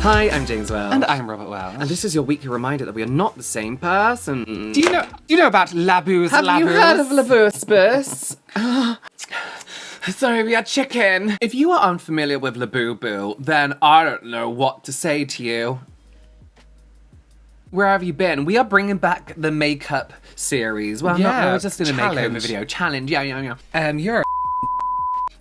Hi, I'm James Welsh. And I'm Robert Welsh. And this is your weekly reminder that we are not the same person. Do you know about Labubu's? Have you heard of Labubu? Sorry, we are chicken. If you are unfamiliar with Labubu, then I don't know what to say to you. Where have you been? We are bringing back the makeup series. Well, Yeah, we're just in a makeover video. Challenge, yeah. You're a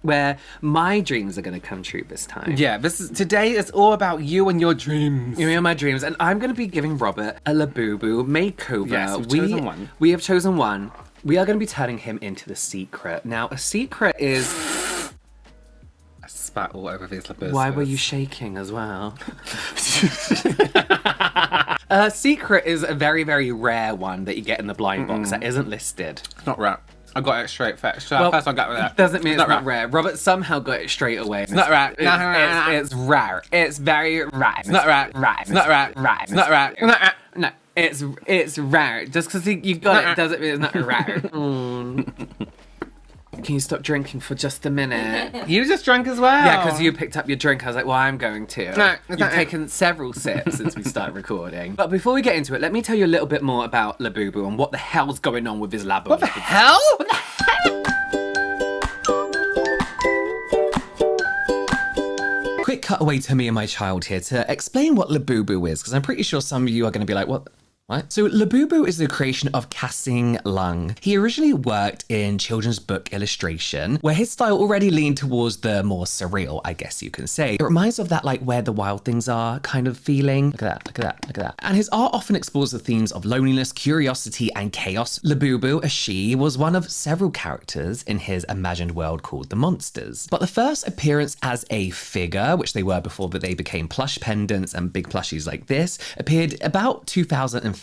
where my dreams are going to come true this time. Yeah, today is all about you and your dreams. You and my dreams, and I'm going to be giving Robert a Labubu makeover. Yes, we've chosen one. We have chosen one. We are going to be turning him into the secret. Now, a secret is... I spat all over these Labubus. Why were you shaking as well? A secret is a very, very rare one that you get in the blind box that isn't listed. It's not rare. I got it straight first. Well, First one got it. Doesn't mean it's not rare. Robert somehow got it straight away. It's not rare. It's rare. It's very rare. It's not rare. Rare. It's not rare. Rare. It's not rare. No, it's rare. Just because you got it doesn't mean it's not rare. Can you stop drinking for just a minute? You just drank as well. Yeah, because you picked up your drink. I was like, well, I'm going to. No, You've taken several sips since we started recording. But before we get into it, let me tell you a little bit more about Labubu and what the hell's going on with his Labubu. What the hell? What the hell? Quick cutaway to me and my child here to explain what Labubu is, because I'm pretty sure some of you are going to be like, what? So Labubu is the creation of Kassing Lung. He originally worked in children's book illustration, where his style already leaned towards the more surreal, I guess you can say. It reminds of that like Where the Wild Things Are kind of feeling. Look at that, look at that, look at that. And his art often explores the themes of loneliness, curiosity, and chaos. Labubu, a she, was one of several characters in his imagined world called the Monsters. But the first appearance as a figure, which they were before but they became plush pendants and big plushies like this, appeared about 2015,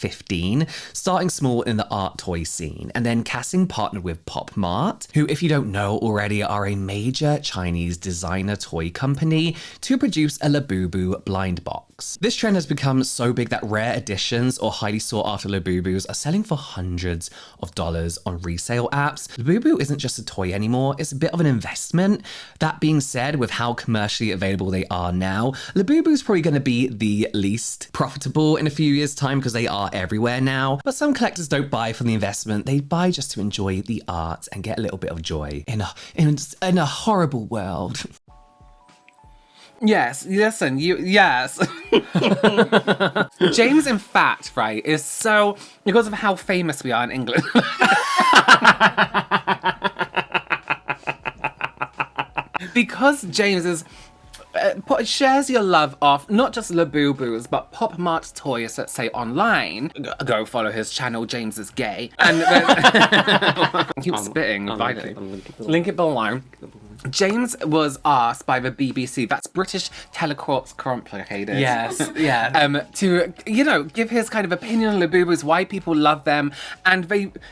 starting small in the art toy scene. And then Kassing partnered with Pop Mart, who, if you don't know already, are a major Chinese designer toy company, to produce a Labubu blind box. This trend has become so big that rare editions or highly sought after Labubus are selling for hundreds of dollars on resale apps. Labubu isn't just a toy anymore, it's a bit of an investment. That being said, with how commercially available they are now, Labubu is probably going to be the least profitable in a few years' time because they are everywhere now. But some collectors don't buy for the investment, they buy just to enjoy the art and get a little bit of joy in a horrible world. Yes, listen, yes. James, in fact, right, is so, because of how famous we are in England. Because James is, shares your love of not just Labubus, but Pop Mart toys that say online. Go follow his channel, James is Gay. And keep spitting violently. Link it below. James was asked by the BBC, that's British Telecorps Complicated. Yes, yeah. To, give his kind of opinion on Labubus, why people love them, and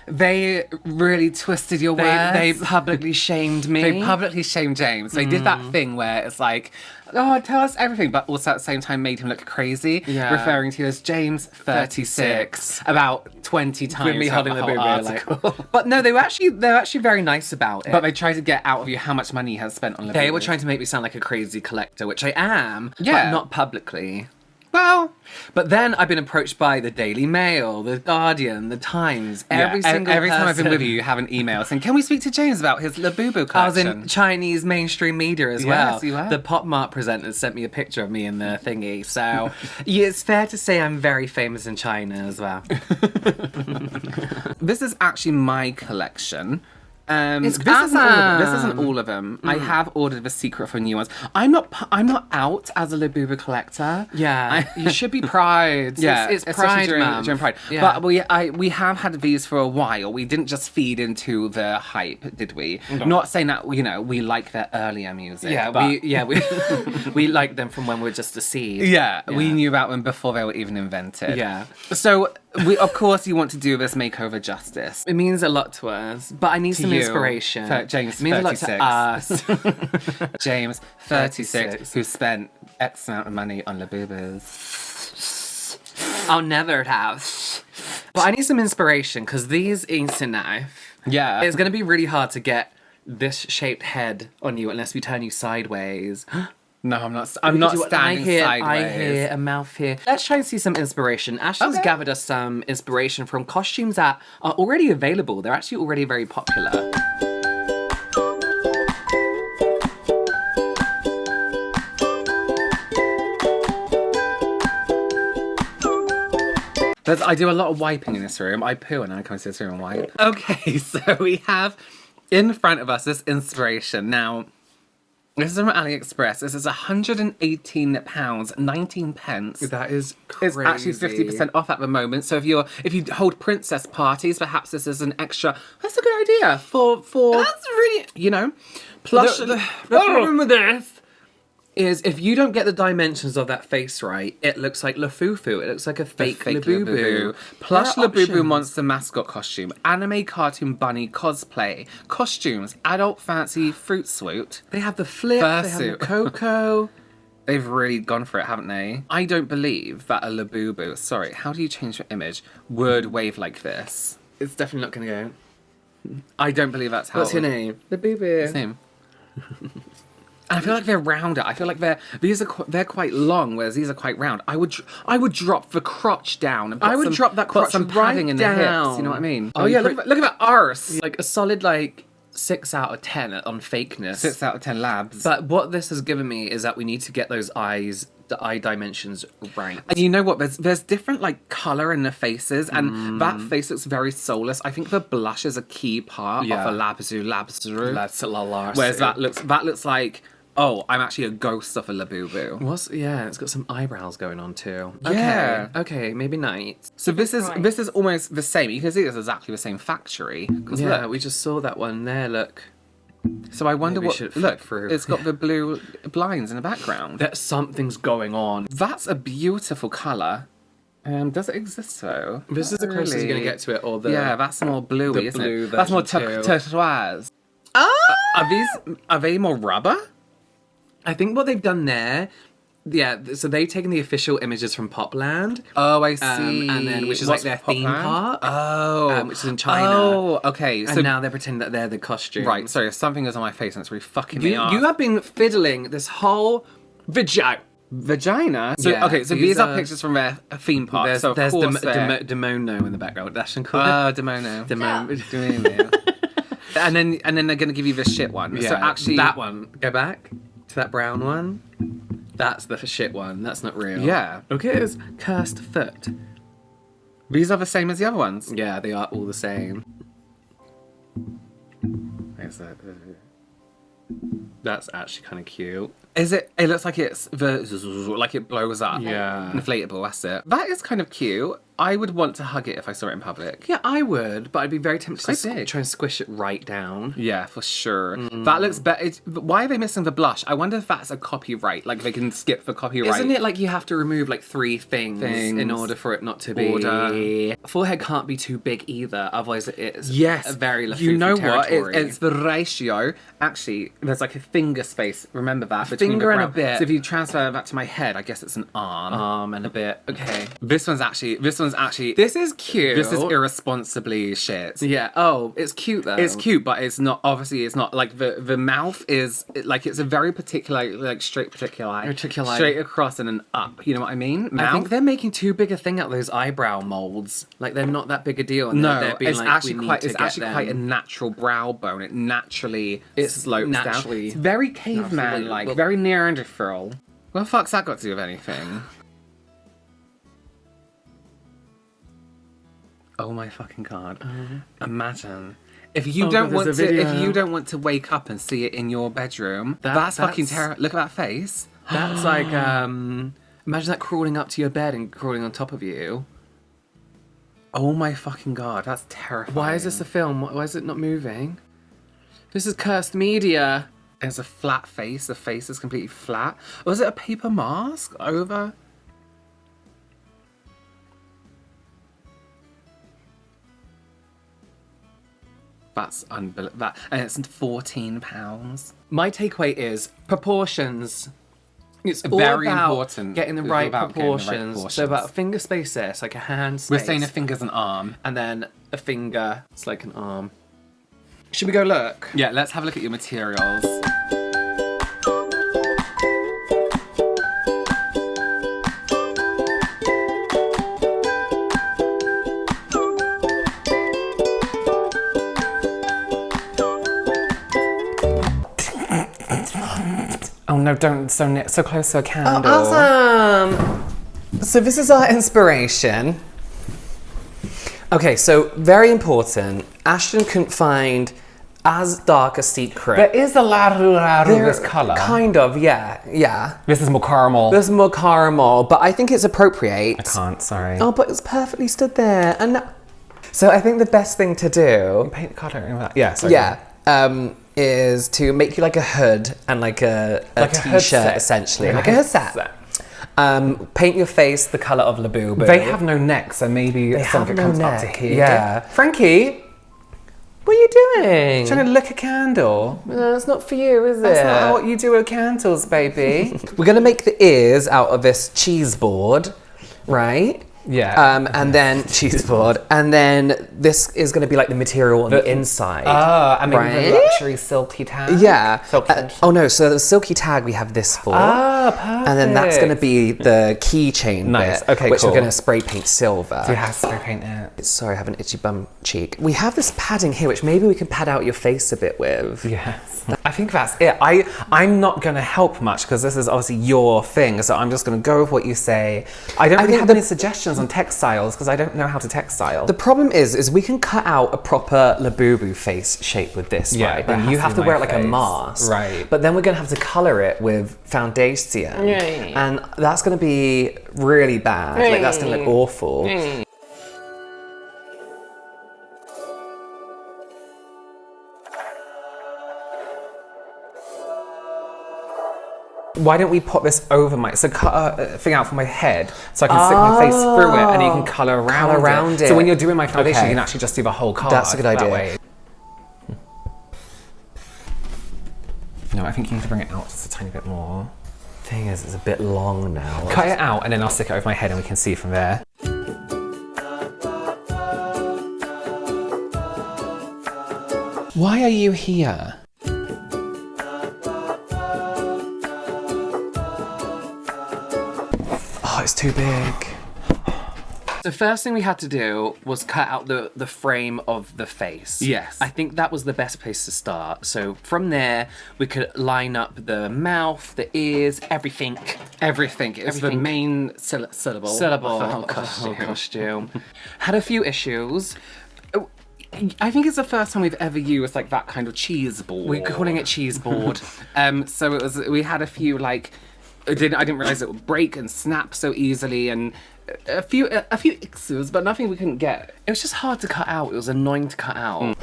they really twisted your words. They publicly shamed me. They publicly shamed James. They did that thing where it's like, oh, tell us everything, but also at the same time made him look crazy, referring to you as James 36 about 20 times. With me holding the article. like, but no, they were actually very nice about it. But they tried to get out of you how much money he has spent on Labubu. They were trying to make me sound like a crazy collector, which I am, but not publicly. Well, but then I've been approached by the Daily Mail, the Guardian, the Times, every time I've been with you, you have an email saying, can we speak to James about his Labubu collection? I was in Chinese mainstream media as well. Yes, you were. The Pop Mart presenters sent me a picture of me in the thingy, so it's fair to say I'm very famous in China as well. This is actually my collection. This isn't all of them. I have ordered The Secret for new ones. I'm not out as a Labubu collector. Yeah, you should be proud. Yeah, it's Pride during Pride. Yeah. But we have had these for a while. We didn't just feed into the hype, did we? No. Not saying that we like their earlier music. Yeah, we liked them from when we were just a seed. Yeah, we knew about them before they were even invented. Yeah. So of course you want to do this makeover justice. It means a lot to us, but I need some inspiration. James, it means 36. a lot to us. James, 36, who spent X amount of money on Labubus. I'll never have. But I need some inspiration, because these ain't enough. Yeah. It's going to be really hard to get this shaped head on you unless we turn you sideways. No, I'm not. I'm not standing sideways. Eye here, a mouth here. Let's try and see some inspiration. Ashley's Okay. gathered us some inspiration from costumes that are already available. They're actually already very popular. I do a lot of wiping in this room. I poo and then I come into this room and wipe. Okay, so we have in front of us this inspiration. Now, this is from AliExpress. This is £118, 19 pence. That is crazy. It's actually 50% off at the moment. So if you hold princess parties, perhaps this is an extra. That's a good idea for. That's really, you know. Plus, the problem with this is if you don't get the dimensions of that face right, it looks like Lafufu. It looks like a fake Labubu. Plush There are Labubu options. monster mascot costume, anime cartoon bunny cosplay, costumes, adult fancy fruit swoot. They have the flip, they have the Fursuit. cocoa. They've really gone for it, haven't they? I don't believe that a Labubu, sorry, how do you change your image, would wave like this. It's definitely not going to go. I don't believe that's how What's it your would- name? Labubu. His name. And I feel like they're rounder. I feel like they're quite long, whereas these are quite round. I would drop the crotch down. And I would drop that crotch put some right padding in the hips. down. You know what I mean? Oh, Oh yeah, you look at that arse. Like a solid 6 out of 10 on fakeness. 6 out of 10 labs. But what this has given me is that we need to get those the eye dimensions right. And you know what? There's different color in the faces, and that face looks very soulless. I think the blush is a key part Yeah. of a Labubu. That's a la. Whereas that looks like, oh, I'm actually a ghost of a Labubu. Yeah, it's got some eyebrows going on too. Yeah. Okay, maybe night. So this is almost the same. You can see it's exactly the same factory. 'Cause Yeah, look, we just saw that one there, look. so I wonder Maybe what. should flip Look, through. it's got the blue blinds in the background. That something's going on. That's a beautiful color. Does it exist though? This is the closest you're going to get to it, or the... Yeah, that's more bluey, the isn't blue it? That's more version too. turquoise. Are they more rubber? I think what they've done there... Yeah, so they've taken the official images from Popland. Oh, I see. And then, which is What's like their theme Popland? park. Oh. Which is in China. Oh, okay. And now they're pretending that they're the costume. Right, sorry, something is on my face and it's really fucking me You, off. you have been fiddling this whole Vagina? So, Yeah, okay, so these are pictures from their theme park. There's, so of there's course they're... Demono in the background. That's cool. Demono. Demono. And then they're going to give you the shit one. Yeah, So actually... that one. Go back to that brown one. That's the shit one. That's not real. Yeah. Look at his cursed foot. These are the same as the other ones. Yeah, they are all the same. That's actually kind of cute. Is it? It looks like it's like it blows up. Yeah. Inflatable, that's it. That is kind of cute. I would want to hug it if I saw it in public. Yeah, I would, but I'd be very tempted to Quite big. try and squish it right down. Yeah, for sure. That looks better. Why are they missing the blush? I wonder if that's a copyright. Like they can skip for copyright. Isn't it like you have to remove like 3 things in order for it not to be... Order. Forehead can't be too big either, otherwise it's Yes. a very Lafufu You know what? territory. It's the ratio. Actually, there's like a finger space. Remember that? Between finger the and a brow. bit. So if you transfer that to my head, I guess it's an arm. and a bit. Okay. This one's actually. This is cute. This is irresponsibly shit. Yeah. Oh, it's cute though. It's cute, but it's not. Obviously, it's not like the mouth is like it's a very particular straight straight across and an up. You know what I mean? Mouth. I think they're making too big a thing out of those eyebrow molds. Like they're not that big a deal. And no, they're being it's like, actually we need quite. to It's get actually them. quite a natural brow bone. It naturally It's slopes naturally- down. It's very caveman like, Well- very Neanderthal. What the fuck's that got to do with anything? Oh my fucking god! Imagine if you Oh, don't God, want there's to. a If video. you don't want to wake up and see it in your bedroom, that's fucking that's- terrible. Look at that face. That's like imagine that crawling up to your bed and crawling on top of you. Oh my fucking god! That's terrifying. Why is this a film? Why is it not moving? This is cursed media. There's a flat face. The face is completely flat. Was it a paper mask over? That's unbelievable. And it's £14. My takeaway is proportions. It's all Very about important. getting the It's right about getting the right proportions. So proportions. about finger space there, it's like a hand We're space. saying a finger's an arm. And then a finger, it's like an arm. Should we go look? Yeah, let's have a look at your materials. no, don't, so close to a candle. Awesome! So this is our inspiration. Okay, so very important. Ashton couldn't find as dark a secret. There is a laru this colour. Kind of, yeah. This is more caramel. There's more caramel, but I think it's appropriate. I can't, sorry. Oh, but it's perfectly stood there. And so I think the best thing to do... Paint the colour. Yeah, sorry. Yeah. Is to make you like a hood and like a t-shirt, essentially. Like a hood set. Paint your face the colour of Labubu. They have no neck, so maybe something comes up to here. Yeah. Frankie, what are you doing? trying to lick a candle. No, it's not for you, is it? That's not what you do with candles, baby. We're going to make the ears out of this cheese board, right? Yeah. And then cheese board, and then this is going to be like the material on the inside. And maybe right? the luxury silky tag. Yeah. Silky Oh no, so the silky tag we have this for. Perfect. And then that's going to be the keychain Nice. bit, Okay, which cool. we're going to spray paint silver. Do you have spray paint it? Sorry, I have an itchy bum cheek. We have this padding here, which maybe we can pad out your face a bit with. Yes. I think that's it. I'm not going to help much because this is obviously your thing, so I'm just going to go with what you say. I don't really have any suggestions on textiles because I don't know how to textile. The problem is we can cut out a proper Labubu face shape with this, Yeah, right? but it And has you to have be to wear it my like a face. mask. Right. But then we're going to have to colour it with foundation. And that's going to be really bad. Like, that's going to look awful. Why don't we put this over cut a thing out for my head so I can stick my face through it and you can colour around it. So when you're doing my foundation, you can actually just do the whole card. That's a good idea. That way. No, I think you need to bring it out just a tiny bit more. Thing is, it's a bit long now. Cut it out and then I'll stick it over my head and we can see from there. Why are you here? Oh, it's too big. The first thing we had to do was cut out the frame of the face. Yes. I think that was the best place to start. So from there, we could line up the mouth, the ears, everything. Everything. It was the main syllable. Syllable. Of the whole costume. Had a few issues. I think it's the first time we've ever used like that kind of cheese board. We're calling it cheese board. So it was. We had a few like. I didn't realize it would break and snap so easily, and a few issues, but nothing we couldn't get. It was just hard to cut out. It was annoying to cut out.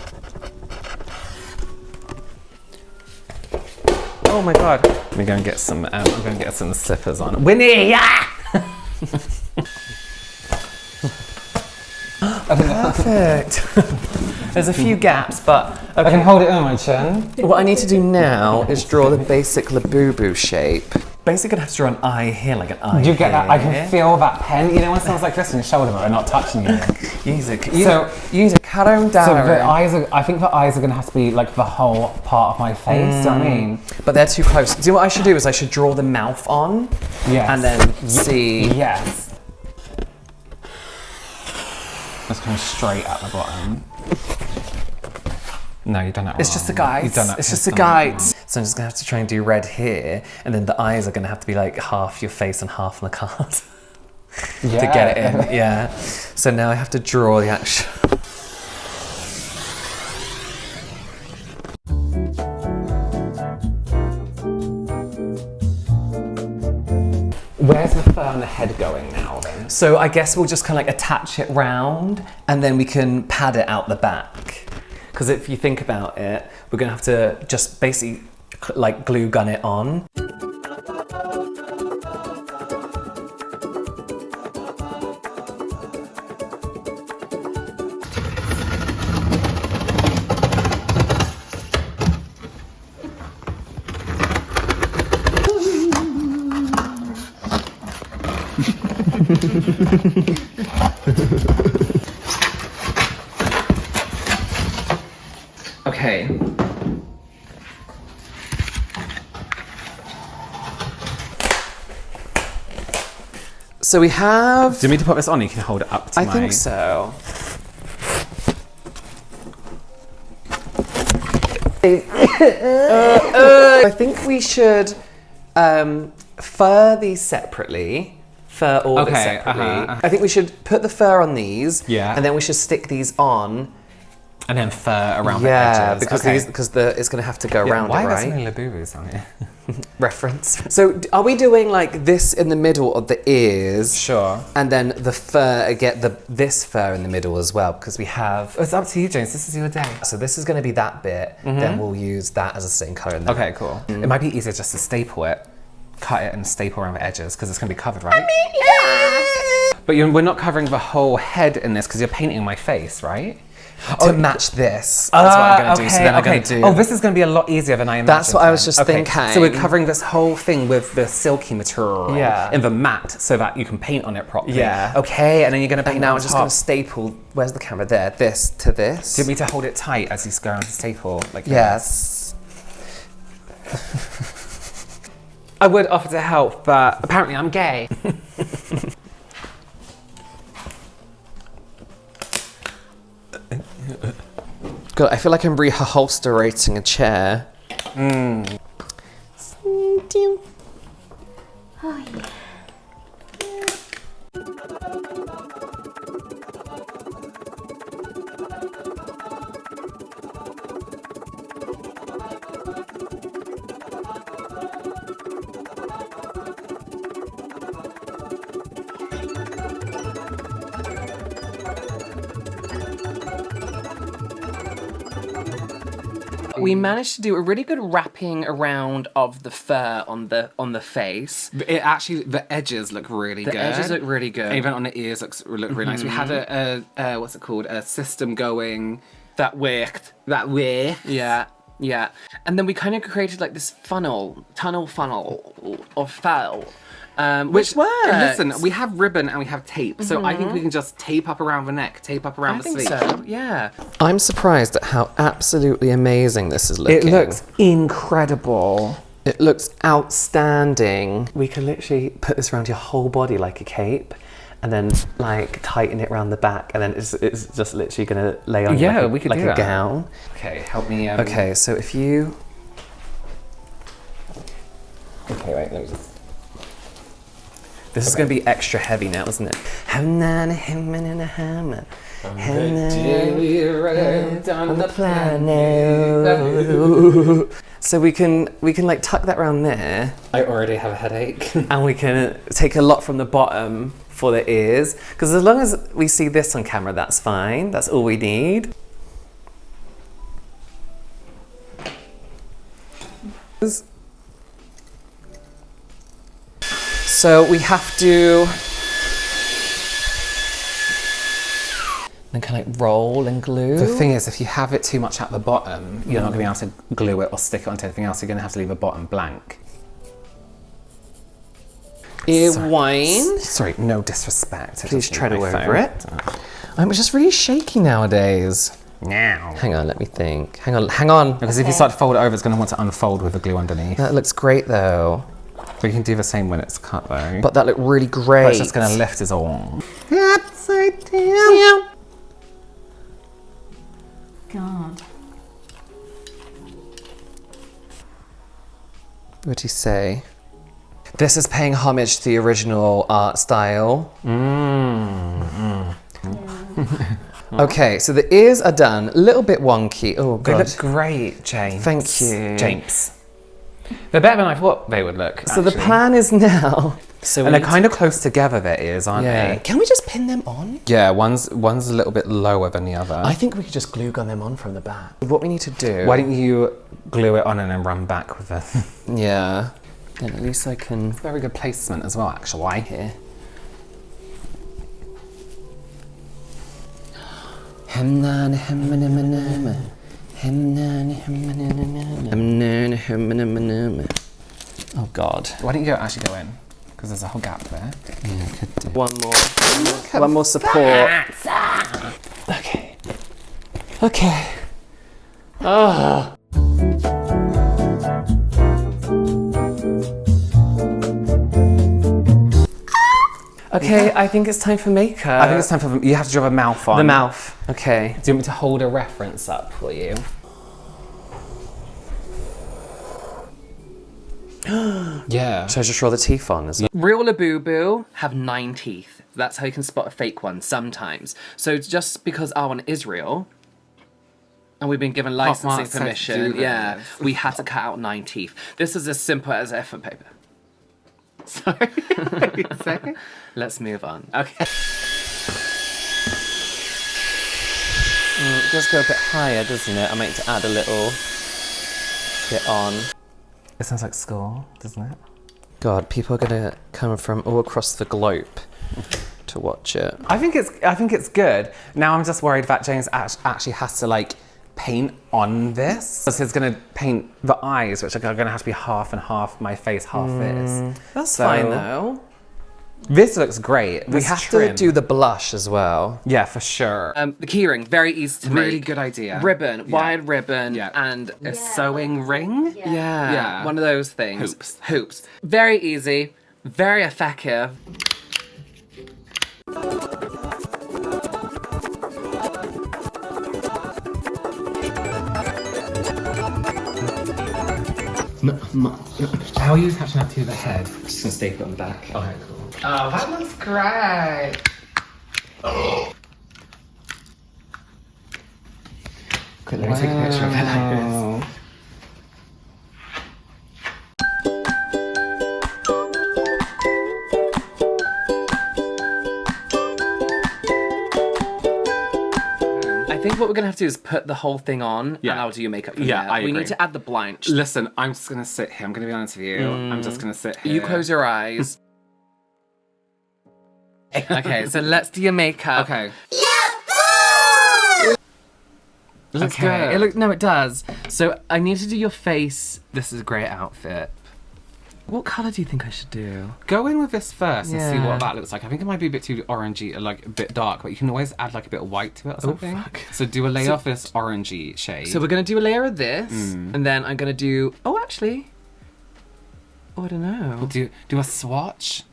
Oh my god! We're going to get some. I'm going to get some slippers on. Winnie, yeah! Perfect. There's a few gaps, but I can hold it on my chin. What I need to do now is draw the basic Labubu shape. Basically gonna have to draw an eye here, like an eye. Do you get that? I can here. feel that pen. You know when someone's like this on your shoulder but they're not touching you. Use a cut down. So the eyes are, I think the eyes are going to have to be like the whole part of my face, do you know what I mean? But they're too close. Do you know what I should do is I should draw the mouth on. Yes. And then see. Yes. Just come straight at the bottom. No, you've done it wrong. It's just a guide. You've done it. It's just a guide. So I'm just gonna have to try and do red here, and then the eyes are gonna have to be like half your face and half on the card to get it in. Yeah. So now I have to draw the actual. Where's the fur on the head going now then? So I guess we'll just kind of like attach it round, and then we can pad it out the back. Because if you think about it, we're gonna have to just basically like glue gun it on. Okay. So we have. Do you need to put this on? You can hold it up to I my... think so. I think we should fur these separately. Fur all of it separately. I think we should put the fur on these. Yeah. And then we should stick these on. And then fur around the edges. Because it's going to have to go around why it, are there right? so many Labubus on here? Reference. So are we doing like this in the middle of the ears? Sure. And then the fur, this fur in the middle as well, because we have... It's up to you, James. This is your day. So this is going to be that bit, then we'll use that as a same colour in there. Okay, cool. It might be easier just to staple it, cut it and staple around the edges, because it's going to be covered, right? But we're not covering the whole head in this, because you're painting my face, right? To match this. That's what I'm going to do. So then I'm going to do... Oh, this is going to be a lot easier than I imagined. That's what I was just thinking. So we're covering this whole thing with the silky material in the mat so that you can paint on it properly. Yeah. Okay, and then you're going to paint now on I'm just top. going to staple... Where's the camera? There. This to this. Do you want me to hold it tight as you go on to staple? Like yes. I would offer to help, but apparently I'm gay. God, I feel like I'm reholsterating a chair. Oh, yeah. We managed to do a really good wrapping around of the fur on the face. It actually, the edges look really good. The edges look really good. Even on the ears look really nice. We had a what's it called? A system going That worked. Yeah. Yeah. And then we kind of created like this tunnel funnel of felt. Which works. Listen, we have ribbon and we have tape, so I think we can just tape up around the neck, tape up around the sleeve. So, yeah. I'm surprised at how absolutely amazing this is looking. It looks incredible. It looks outstanding. We can literally put this around your whole body like a cape, and then like tighten it around the back, and then it's just literally gonna lay on you we could like do a that. gown. Okay, help me. Okay, so if you... Okay, wait, let me just... This is going to be extra heavy now, isn't it? On the planet. So we can like tuck that around there. I already have a headache. And we can take a lot from the bottom for the ears. Because as long as we see this on camera, that's fine. That's all we need. So we have to then kind of like roll and glue. The thing is, if you have it too much at the bottom, you're not going to be able to glue it or stick it onto anything else. You're going to have to leave the bottom blank. Wine. Sorry, no disrespect. Please tread over it. I'm just really shaky nowadays. Now. Hang on, let me think. Hang on. Because if you start to fold it over, it's going to want to unfold with the glue underneath. That looks great though. But you can do the same when it's cut though. But that looked really great. But it's just going to lift us all. Upside down. God. What do you say? This is paying homage to the original art style. Okay, so the ears are done. A little bit wonky. Oh, God. They look great, James. Thank you. James. They're better than I thought they would look, So the plan is now... And they're kind of close together, their ears, aren't they? Can we just pin them on? Yeah, one's a little bit lower than the other. I think we could just glue gun them on from the back. What we need to do... Why don't you glue it on and then run back with it? Yeah. Then at least I can... Very good placement as well, actually, here. Oh God. Why don't you actually go in? Because there's a whole gap there. Yeah, could do. One more support. Okay. Okay. Oh. Okay, I think it's time for makeup. I think it's time for you have to draw a mouth on. The mouth. Okay. Do you want me to hold a reference up for you? Yeah. Should I just draw the teeth on as well? Real Labubu have 9 teeth. That's how you can spot a fake one sometimes. So just because our one is real, and we've been given licensing Mark said to permission, do yeah, this. we had to cut out 9 teeth. This is as simple as effort paper. Sorry. Sorry. Let's move on. Okay. It does go a bit higher, doesn't it? I might need to add a little bit on. It sounds like school, doesn't it? God, people are gonna come from all across the globe to watch it. I think it's good. Now I'm just worried that James actually has to like paint on this. Because he's gonna paint the eyes, which are gonna have to be half and half my face, half this. That's So- fine though. This looks great. We This have trim. to do the blush as well. Yeah, for sure. The keyring, very easy to make. Really good idea. Ribbon, Yeah. wide ribbon, Yeah. and a Yeah, sewing ring. Yeah. Yeah, one of those things. Hoops. Hoops. Very easy, very effective. How are you attaching that to the head? Just gonna staple it on the back. Okay, cool. Oh, that looks great. Quick, let me take a picture of it like this. I think what we're gonna have to do is put the whole thing on, Yeah. and I'll do your makeup. From Yeah, there. I We agree. need to add the blanch. Listen, I'm just gonna sit here. I'm gonna be honest with you. I'm just gonna sit here. You close your eyes. Okay, so let's do your makeup. Okay. It looks Okay. good. No, it does. So I need to do your face. This is a great outfit. What color do you think I should do? Go in with this first and see Yeah. what that looks like. I think it might be a bit too orangey, like a bit dark, but you can always add like a bit of white to it or something. fuck. So do a layer of this orangey shade. So we're gonna do a layer of this, and then I'm gonna do. Oh, actually. Oh, I don't know. do a swatch.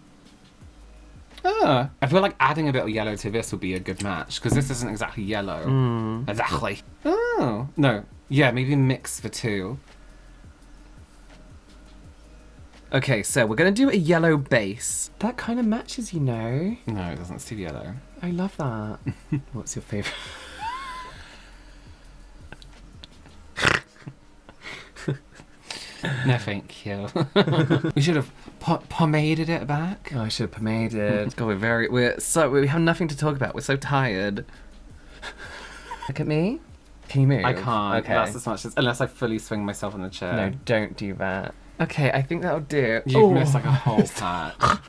I feel like adding a bit of yellow to this would be a good match because this isn't exactly yellow. Exactly. Oh no. Yeah, maybe mix the two. Okay, so we're gonna do a yellow base. That kind of matches, you know. No, it doesn't. It's too yellow. I love that. What's your favorite? No, thank you. We should have pomaded it back. Oh, I should have pomaded. God, we have nothing to talk about. We're so tired. Look at me. Can you move? I can't. Okay. That's as much as unless I fully swing myself on the chair. No, don't do that. Okay, I think that'll do. You've missed like a whole patch.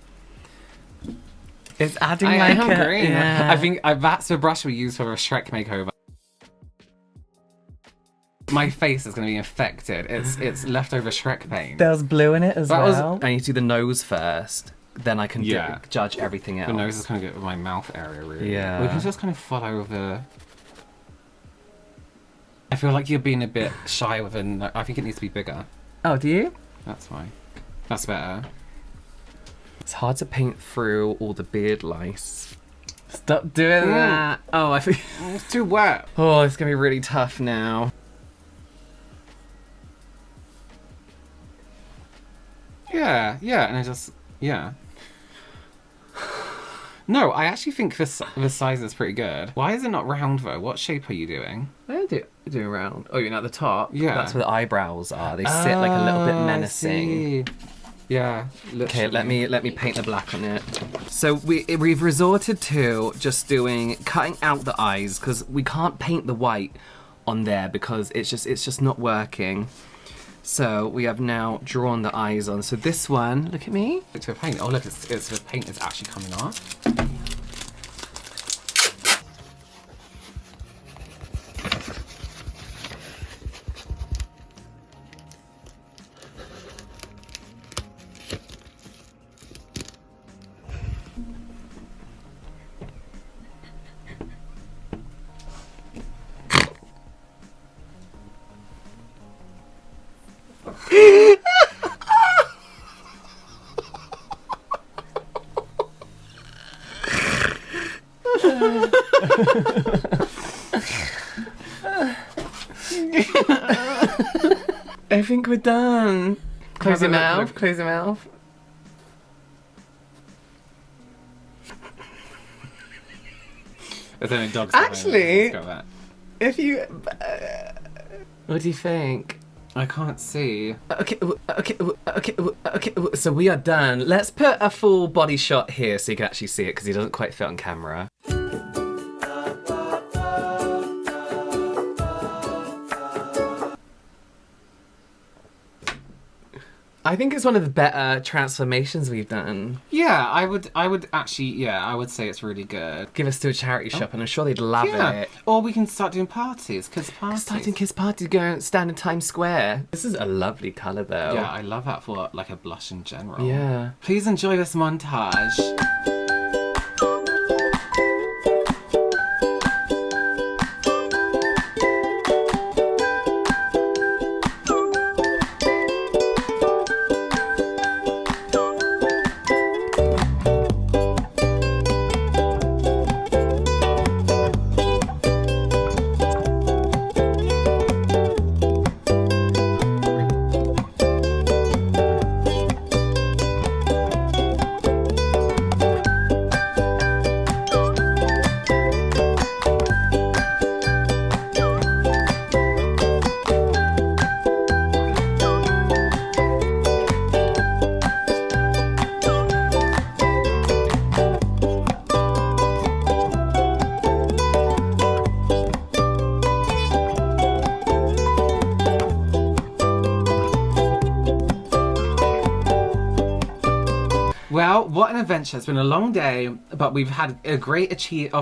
It's adding I like am a, green. Yeah. I think that's the brush we use for a Shrek makeover. My face is going to be infected. It's leftover Shrek paint. There's blue in it as That was- well. I need to do the nose first. Then I can Yeah. judge everything else. The nose is kind of good with my mouth area, really. Yeah. We can just kind of follow the. I feel like you're being a bit shy with it. I think it needs to be bigger. Oh, do you? That's fine. That's better. It's hard to paint through all the beard lice. Stop doing that. Oh, I think. It's too wet. Oh, it's gonna be really tough now. Yeah, and I just No, I actually think this size is pretty good. Why is it not round though? What shape are you doing? I do around. Oh, you're not at the top. Yeah. That's where the eyebrows are. They sit like a little bit menacing. Yeah. Okay, let me paint the black on it. So we've resorted to just cutting out the eyes because we can't paint the white on there because it's just not working. So we have now drawn the eyes on. So this one, look at me. to paint. Oh look, it's the paint is actually coming off. I think we're done. Close your Have a look, mouth. look. Close your mouth. There's only dogs. Actually- Let's go with that. If you... what do you think? I can't see. Okay, so we are done. Let's put a full body shot here so you can actually see it because he doesn't quite fit on camera. I think it's one of the better transformations we've done. Yeah, I would actually, I would say it's really good. Give us to a charity shop and I'm sure they'd love it. Or we can start doing parties, kids' parties. Starting kids' parties, go and stand in Times Square. This is a lovely colour though. Yeah, I love that for like a blush in general. Yeah. Please enjoy this montage. Well, what an adventure. It's been a long day, but we've had a great achievement.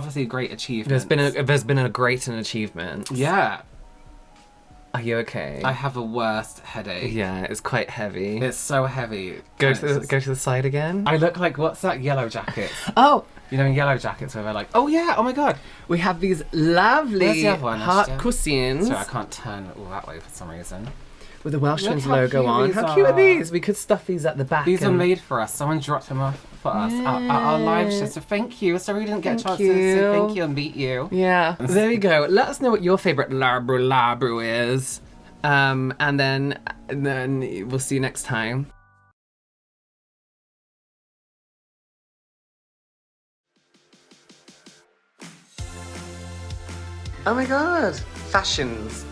There's been a great achievement. Yeah. Are you okay? I have a worst headache. Yeah, it's quite heavy. It's so heavy. Go And to it's the just- go to the side again. I look like, what's that, Yellow Jackets? Oh, You know, in Yellow Jackets where they're like, oh yeah, oh my god. we have these Where's lovely the other one? heart Actually? cushions Sorry, I can't turn all that way for some reason. with the Welsh Look Twins how logo cute on. these How cute are are. these? We could stuff these at the back. These are and- made for us. Someone dropped them off for us at our live show. So thank you. Sorry we didn't get a Thank chance to say you. thank you and meet you. Yeah, there you go. Let us know what your favorite Labubu is, and then we'll see you next time. Oh my god, fashions.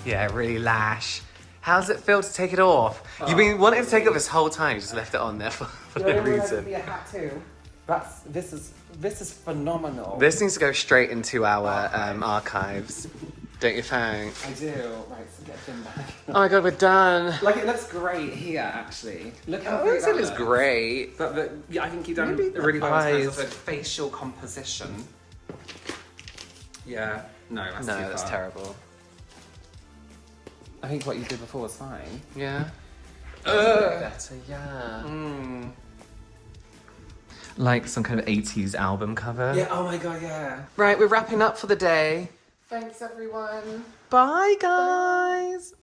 Yeah, really lash. How does it feel to take it off? You've been wanting to take it off this whole time, you just left it on there for no reason. a hat too. This is phenomenal. This needs to go straight into our archives. Don't you think? I do. Right, so get them back. Oh my god, we're done. Like, it looks great here, actually. Look how Oh, great this that is looks. great. But yeah, I think you've done Maybe a really well in terms eyes. of the facial composition. Yeah. No, that's No, too that's far. terrible. I think what you did before was fine. Yeah. Better, yeah. Like some kind of 80s album cover. Yeah, oh my god, yeah. Right, we're wrapping up for the day. Thanks, everyone. Bye, guys.